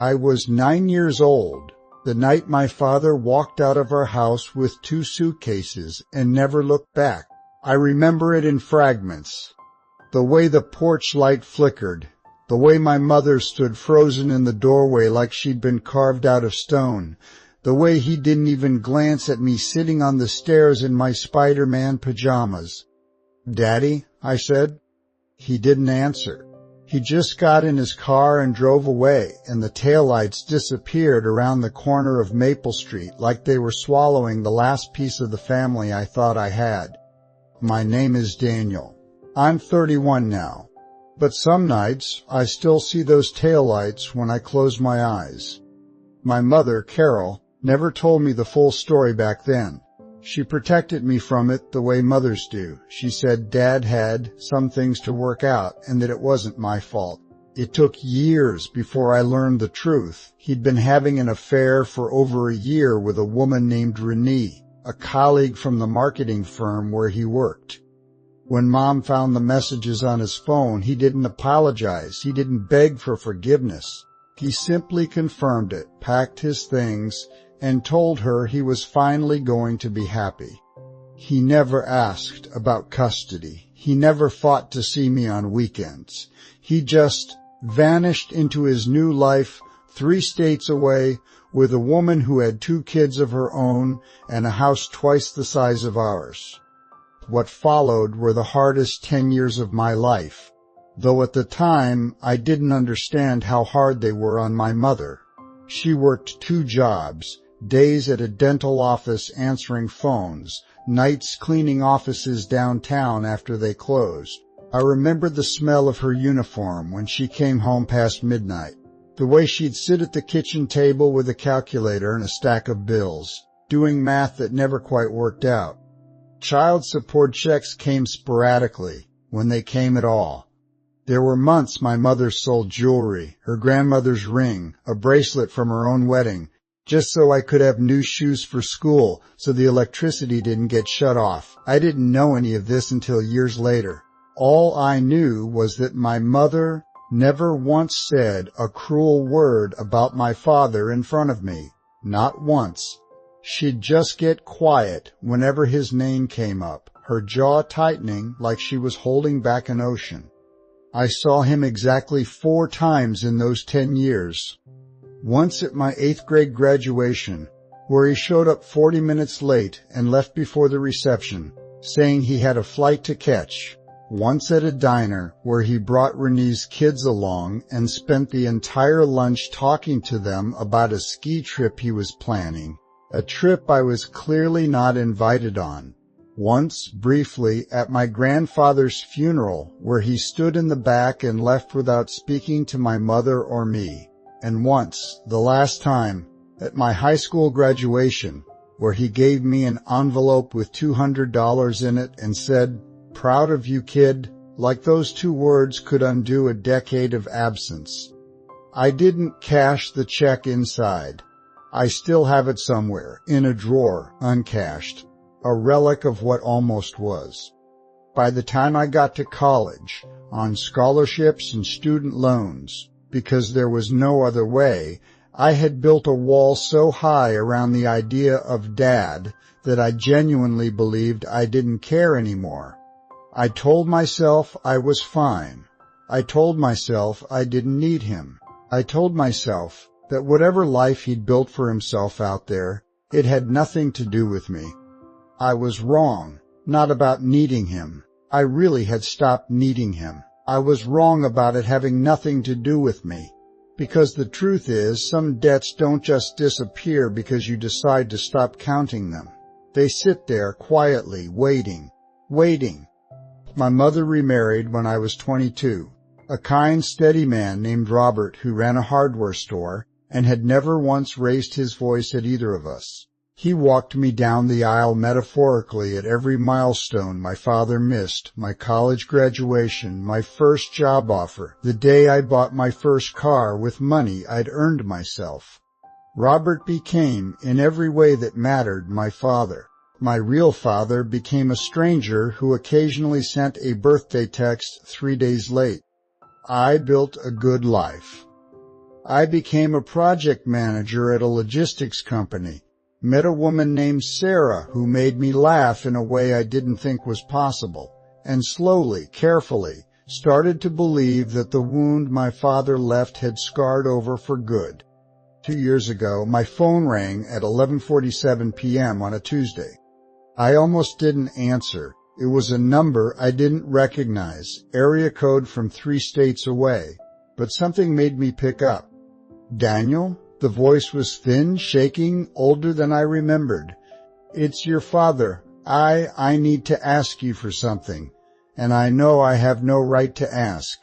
I was 9 years old, the night my father walked out of our house with 2 suitcases and never looked back. I remember it in fragments. The way the porch light flickered, the way my mother stood frozen in the doorway like she'd been carved out of stone, the way he didn't even glance at me sitting on the stairs in my Spider-Man pajamas. "Daddy," I said. He didn't answer. He just got in his car and drove away, and the taillights disappeared around the corner of Maple Street like they were swallowing the last piece of the family I thought I had. My name is Daniel. I'm 31 now, but some nights I still see those taillights when I close my eyes. My mother, Carol, never told me the full story back then. She protected me from it the way mothers do. She said Dad had some things to work out and that it wasn't my fault. It took years before I learned the truth. He'd been having an affair for over a year with a woman named Renee, a colleague from the marketing firm where he worked. When Mom found the messages on his phone, he didn't apologize. He didn't beg for forgiveness. He simply confirmed it, packed his things, and told her he was finally going to be happy. He never asked about custody. He never fought to see me on weekends. He just vanished into his new life 3 states away with a woman who had 2 kids of her own and a house twice the size of ours. What followed were the hardest 10 years of my life, though at the time I didn't understand how hard they were on my mother. She worked 2 jobs, days at a dental office answering phones, nights cleaning offices downtown after they closed. I remember the smell of her uniform when she came home past midnight, the way she'd sit at the kitchen table with a calculator and a stack of bills, doing math that never quite worked out. Child support checks came sporadically, when they came at all. There were months my mother sold jewelry, her grandmother's ring, a bracelet from her own wedding, just so I could have new shoes for school so the electricity didn't get shut off. I didn't know any of this until years later. All I knew was that my mother never once said a cruel word about my father in front of me. Not once. She'd just get quiet whenever his name came up, her jaw tightening like she was holding back an ocean. I saw him exactly 4 times in those 10 years. Once at my 8th grade graduation, where he showed up 40 minutes late and left before the reception, saying he had a flight to catch. Once at a diner where he brought Renee's kids along and spent the entire lunch talking to them about a ski trip he was planning, a trip I was clearly not invited on. Once, briefly, at my grandfather's funeral, where he stood in the back and left without speaking to my mother or me. And once, the last time, at my high school graduation, where he gave me an envelope with $200 in it and said, "Proud of you, kid," like those 2 words could undo a decade of absence. I didn't cash the check inside. I still have it somewhere, in a drawer, uncashed, a relic of what almost was. By the time I got to college, on scholarships and student loans, because there was no other way, I had built a wall so high around the idea of Dad that I genuinely believed I didn't care anymore. I told myself I was fine. I told myself I didn't need him. I told myself that whatever life he'd built for himself out there, it had nothing to do with me. I was wrong, not about needing him. I really had stopped needing him. I was wrong about it having nothing to do with me. Because the truth is, some debts don't just disappear because you decide to stop counting them. They sit there quietly, waiting. My mother remarried when I was 22. A kind, steady man named Robert who ran a hardware store and had never once raised his voice at either of us. He walked me down the aisle metaphorically at every milestone my father missed, my college graduation, my first job offer, the day I bought my first car with money I'd earned myself. Robert became, in every way that mattered, my father. My real father became a stranger who occasionally sent a birthday text 3 days late. I built a good life. I became a project manager at a logistics company. Met a woman named Sarah who made me laugh in a way I didn't think was possible, and slowly, carefully, started to believe that the wound my father left had scarred over for good. 2 years ago, my phone rang at 11:47 p.m. on a Tuesday. I almost didn't answer. It was a number I didn't recognize, area code from 3 states away, but something made me pick up. Daniel? The voice was thin, shaking, older than I remembered. It's your father. I need to ask you for something, and I know I have no right to ask.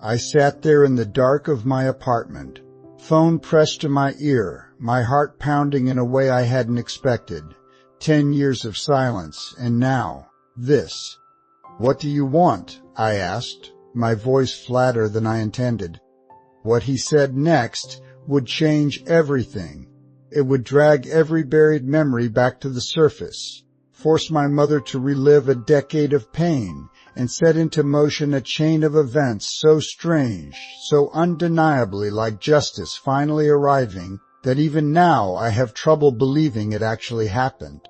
I sat there in the dark of my apartment, phone pressed to my ear, my heart pounding in a way I hadn't expected. 10 years of silence, and now, this. What do you want? I asked, my voice flatter than I intended. What he said next would change everything. It would drag every buried memory back to the surface, force my mother to relive a decade of pain, and set into motion a chain of events so strange, so undeniably like justice finally arriving, that even now I have trouble believing it actually happened.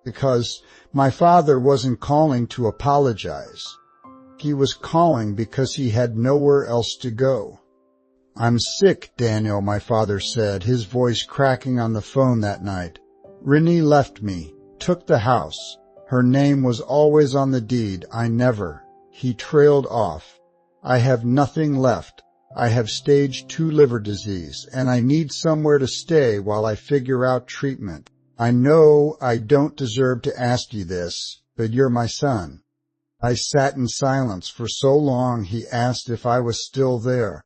Because my father wasn't calling to apologize. He was calling because he had nowhere else to go. I'm sick, Daniel, my father said, his voice cracking on the phone that night. Renee left me, took the house. Her name was always on the deed. I never. He trailed off. I have nothing left. I have stage 2 liver disease, and I need somewhere to stay while I figure out treatment. I know I don't deserve to ask you this, but you're my son. I sat in silence for so long he asked if I was still there.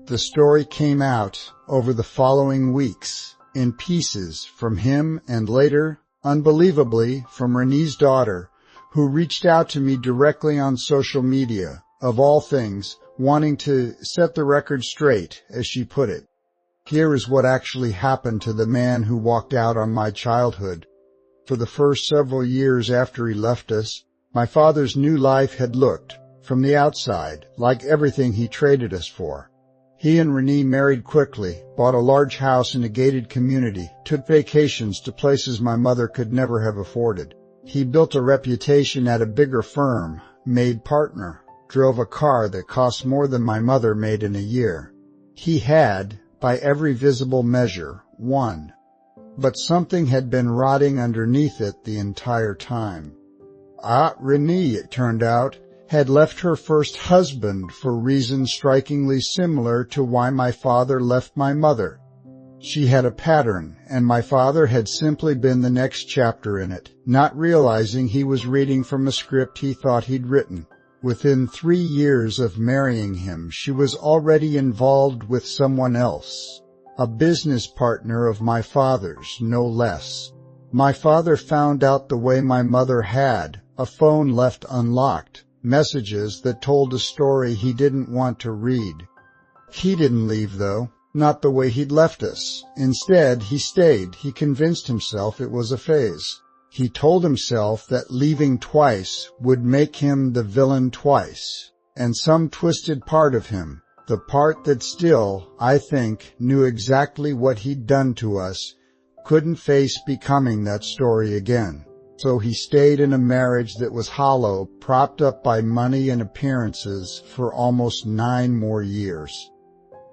The story came out over the following weeks, in pieces from him and later, unbelievably, from Renee's daughter, who reached out to me directly on social media, of all things, wanting to set the record straight, as she put it. Here is what actually happened to the man who walked out on my childhood. For the first several years after he left us, my father's new life had looked, from the outside, like everything he traded us for. He and Renee married quickly, bought a large house in a gated community, took vacations to places my mother could never have afforded. He built a reputation at a bigger firm, made partner, drove a car that cost more than my mother made in a year. He had, by every visible measure, won. But something had been rotting underneath it the entire time. Renee, it turned out, had left her first husband for reasons strikingly similar to why my father left my mother. She had a pattern, and my father had simply been the next chapter in it, not realizing he was reading from a script he thought he'd written. Within 3 years of marrying him, she was already involved with someone else, a business partner of my father's, no less. My father found out the way my mother had, a phone left unlocked, messages that told a story he didn't want to read. He didn't leave, though, not the way he'd left us. Instead, he stayed. He convinced himself it was a phase. He told himself that leaving twice would make him the villain twice, and some twisted part of him, the part that still, I think, knew exactly what he'd done to us, couldn't face becoming that story again. So he stayed in a marriage that was hollow, propped up by money and appearances for almost 9 more years.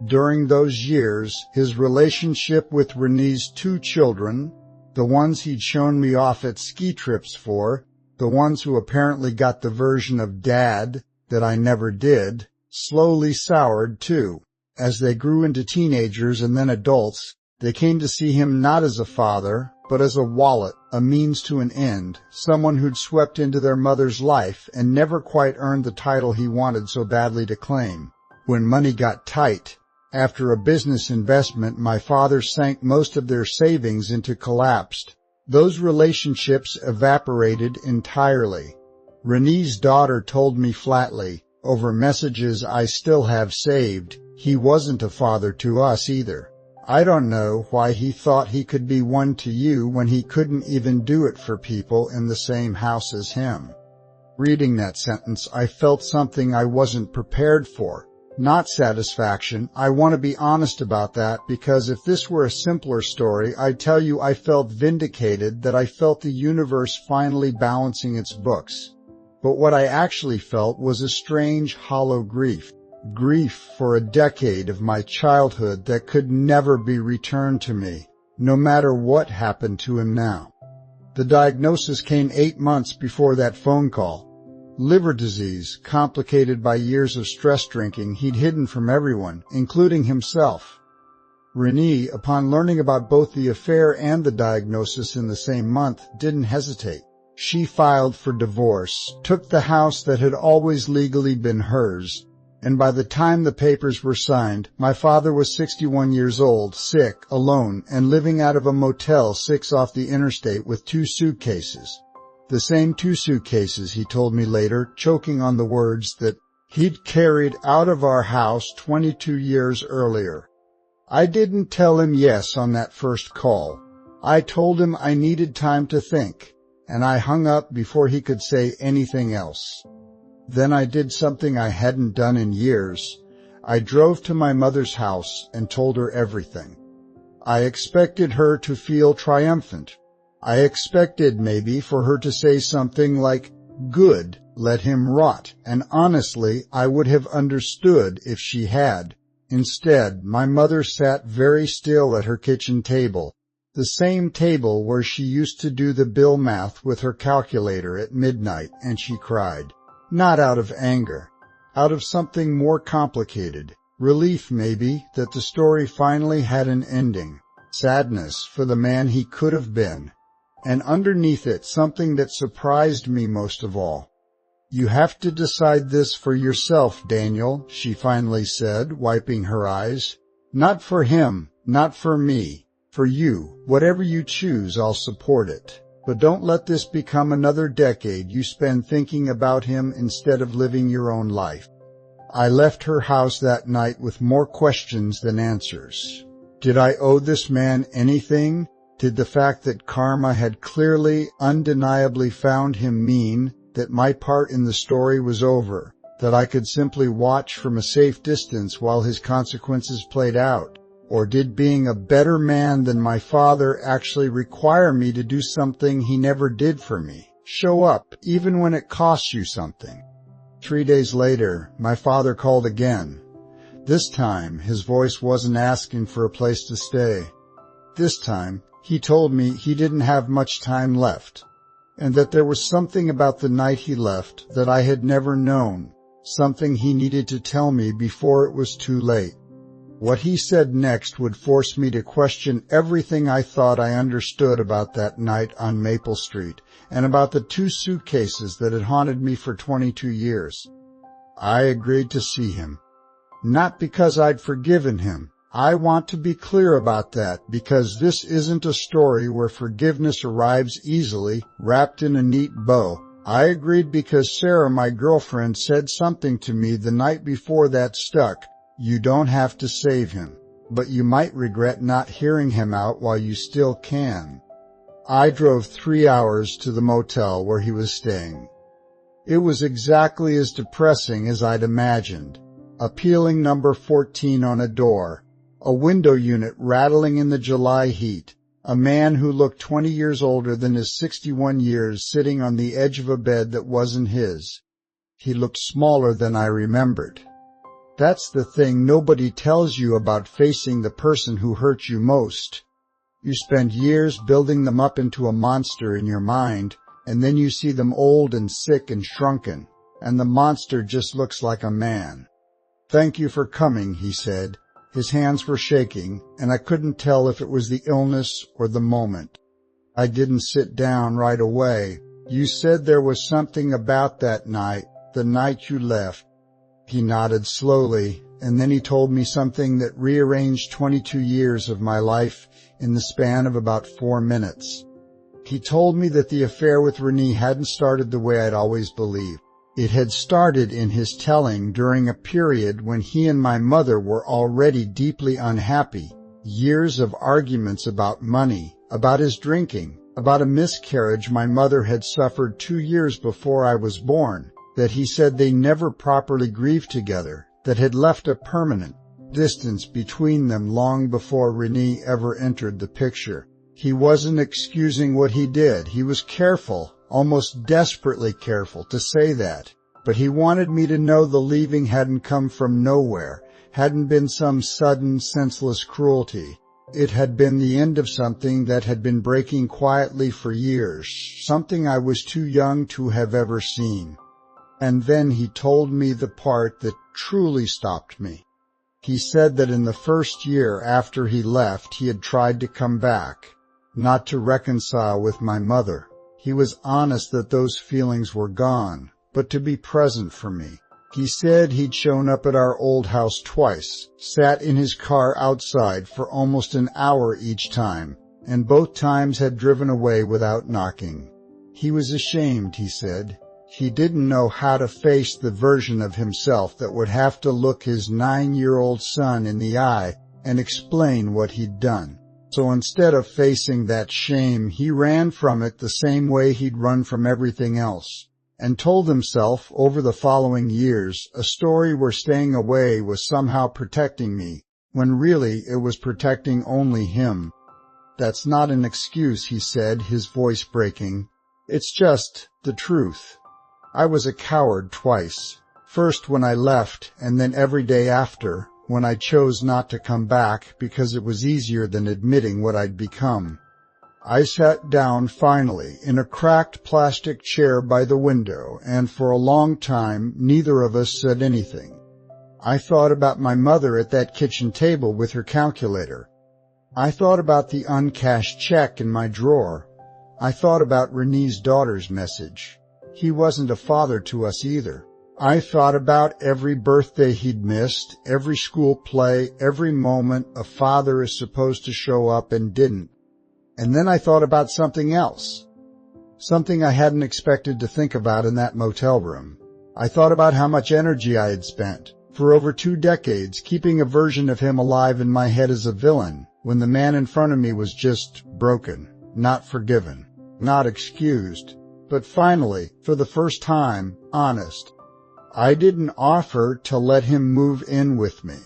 During those years, his relationship with Renee's 2 children, the ones he'd shown me off at ski trips for, the ones who apparently got the version of Dad that I never did, slowly soured too. As they grew into teenagers and then adults, they came to see him not as a father, but as a wallet, a means to an end, someone who'd swept into their mother's life and never quite earned the title he wanted so badly to claim. When money got tight, after a business investment, my father sank most of their savings into collapsed. Those relationships evaporated entirely. Renee's daughter told me flatly, over messages I still have saved, he wasn't a father to us either. I don't know why he thought he could be one to you when he couldn't even do it for people in the same house as him. Reading that sentence, I felt something I wasn't prepared for. Not satisfaction. I want to be honest about that, because if this were a simpler story, I'd tell you I felt vindicated, that I felt the universe finally balancing its books. But what I actually felt was a strange, hollow grief. Grief for a decade of my childhood that could never be returned to me, no matter what happened to him now. The diagnosis came 8 months before that phone call. Liver disease, complicated by years of stress drinking he'd hidden from everyone, including himself. Renee, upon learning about both the affair and the diagnosis in the same month, didn't hesitate. She filed for divorce, took the house that had always legally been hers, and by the time the papers were signed, my father was 61 years old, sick, alone, and living out of a Motel 6 off the interstate with 2 suitcases. The same 2 suitcases, he told me later, choking on the words that he'd carried out of our house 22 years earlier. I didn't tell him yes on that first call. I told him I needed time to think, and I hung up before he could say anything else. Then I did something I hadn't done in years. I drove to my mother's house and told her everything. I expected her to feel triumphant. I expected maybe for her to say something like, "Good, let him rot," and honestly, I would have understood if she had. Instead, my mother sat very still at her kitchen table, the same table where she used to do the bill math with her calculator at midnight, and she cried. Not out of anger, out of something more complicated. Relief, maybe, that the story finally had an ending. Sadness for the man he could have been. And underneath it, something that surprised me most of all. "You have to decide this for yourself, Daniel," she finally said, wiping her eyes. "Not for him, not for me. For you. Whatever you choose, I'll support it. But don't let this become another decade you spend thinking about him instead of living your own life." I left her house that night with more questions than answers. Did I owe this man anything? Did the fact that karma had clearly, undeniably found him mean that my part in the story was over, that I could simply watch from a safe distance while his consequences played out? Or did being a better man than my father actually require me to do something he never did for me? Show up, even when it costs you something. 3 days later, my father called again. This time, his voice wasn't asking for a place to stay. This time, he told me he didn't have much time left, and that there was something about the night he left that I had never known, something he needed to tell me before it was too late. What he said next would force me to question everything I thought I understood about that night on Maple Street, and about the 2 suitcases that had haunted me for 22 years. I agreed to see him. Not because I'd forgiven him. I want to be clear about that, because this isn't a story where forgiveness arrives easily, wrapped in a neat bow. I agreed because Sarah, my girlfriend, said something to me the night before that stuck. You don't have to save him, but you might regret not hearing him out while you still can. I drove 3 hours to the motel where he was staying. It was exactly as depressing as I'd imagined. Appealing number 14 on a door. A window unit rattling in the July heat. A man who looked 20 years older than his 61 years sitting on the edge of a bed that wasn't his. He looked smaller than I remembered. That's the thing nobody tells you about facing the person who hurt you most. You spend years building them up into a monster in your mind, and then you see them old and sick and shrunken, and the monster just looks like a man. "Thank you for coming," he said. His hands were shaking, and I couldn't tell if it was the illness or the moment. "I didn't sit down right away. You said there was something about that night, the night you left." He nodded slowly, and then he told me something that rearranged 22 years of my life in the span of about 4 minutes. He told me that the affair with Renee hadn't started the way I'd always believed. It had started in his telling during a period when he and my mother were already deeply unhappy. Years of arguments about money, about his drinking, about a miscarriage my mother had suffered 2 years before I was born, that he said they never properly grieved together, that had left a permanent distance between them long before Renee ever entered the picture. He wasn't excusing what he did. He was careful, almost desperately careful, to say that. But he wanted me to know the leaving hadn't come from nowhere, hadn't been some sudden, senseless cruelty. It had been the end of something that had been breaking quietly for years, something I was too young to have ever seen. And then he told me the part that truly stopped me. He said that in the first year after he left, he had tried to come back, not to reconcile with my mother. He was honest that those feelings were gone, but to be present for me. He said he'd shown up at our old house twice, sat in his car outside for almost an hour each time, and both times had driven away without knocking. He was ashamed, he said. He didn't know how to face the version of himself that would have to look his 9-year-old son in the eye and explain what he'd done. So instead of facing that shame, he ran from it the same way he'd run from everything else, and told himself over the following years a story where staying away was somehow protecting me, when really it was protecting only him. That's not an excuse, he said, his voice breaking. It's just the truth. I was a coward twice. First when I left, and then every day after, when I chose not to come back because it was easier than admitting what I'd become. I sat down finally in a cracked plastic chair by the window, and for a long time neither of us said anything. I thought about my mother at that kitchen table with her calculator. I thought about the uncashed check in my drawer. I thought about Renee's daughter's message. He wasn't a father to us either. I thought about every birthday he'd missed, every school play, every moment a father is supposed to show up and didn't. And then I thought about something else, something I hadn't expected to think about in that motel room. I thought about how much energy I had spent, for over 2 decades, keeping a version of him alive in my head as a villain, when the man in front of me was just broken, not forgiven, not excused. But finally, for the first time, honest. I didn't offer to let him move in with me.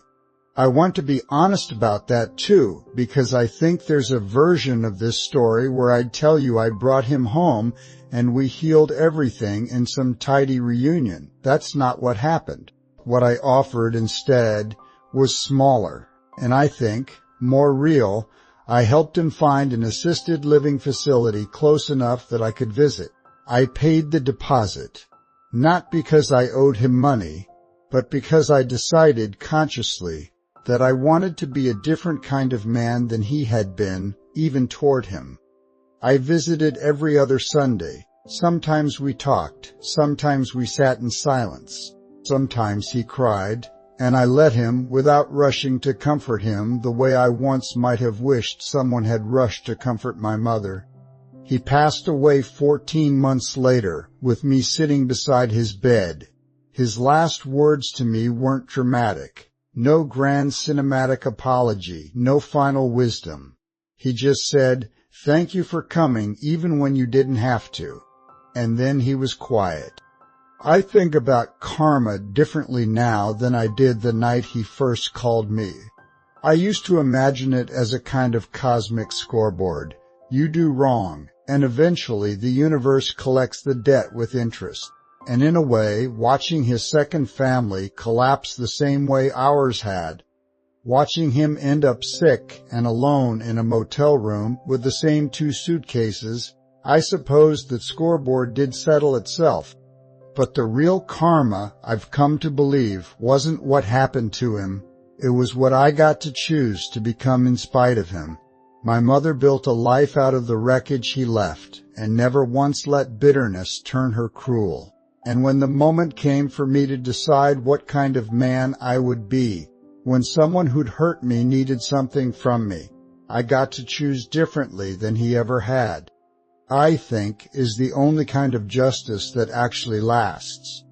I want to be honest about that too, because I think there's a version of this story where I'd tell you I brought him home and we healed everything in some tidy reunion. That's not what happened. What I offered instead was smaller, and I think more real. I helped him find an assisted living facility close enough that I could visit. I paid the deposit, not because I owed him money, but because I decided consciously that I wanted to be a different kind of man than he had been, even toward him. I visited every other Sunday. Sometimes we talked, sometimes we sat in silence, sometimes he cried, and I let him without rushing to comfort him the way I once might have wished someone had rushed to comfort my mother. He passed away 14 months later, with me sitting beside his bed. His last words to me weren't dramatic. No grand cinematic apology, no final wisdom. He just said, "Thank you for coming even when you didn't have to." And then he was quiet. I think about karma differently now than I did the night he first called me. I used to imagine it as a kind of cosmic scoreboard. You do wrong, and eventually the universe collects the debt with interest. And in a way, watching his second family collapse the same way ours had, watching him end up sick and alone in a motel room with the same 2 suitcases, I suppose that scoreboard did settle itself. But the real karma, I've come to believe, wasn't what happened to him. It was what I got to choose to become in spite of him. My mother built a life out of the wreckage he left, and never once let bitterness turn her cruel. And when the moment came for me to decide what kind of man I would be, when someone who'd hurt me needed something from me, I got to choose differently than he ever had. I think is the only kind of justice that actually lasts.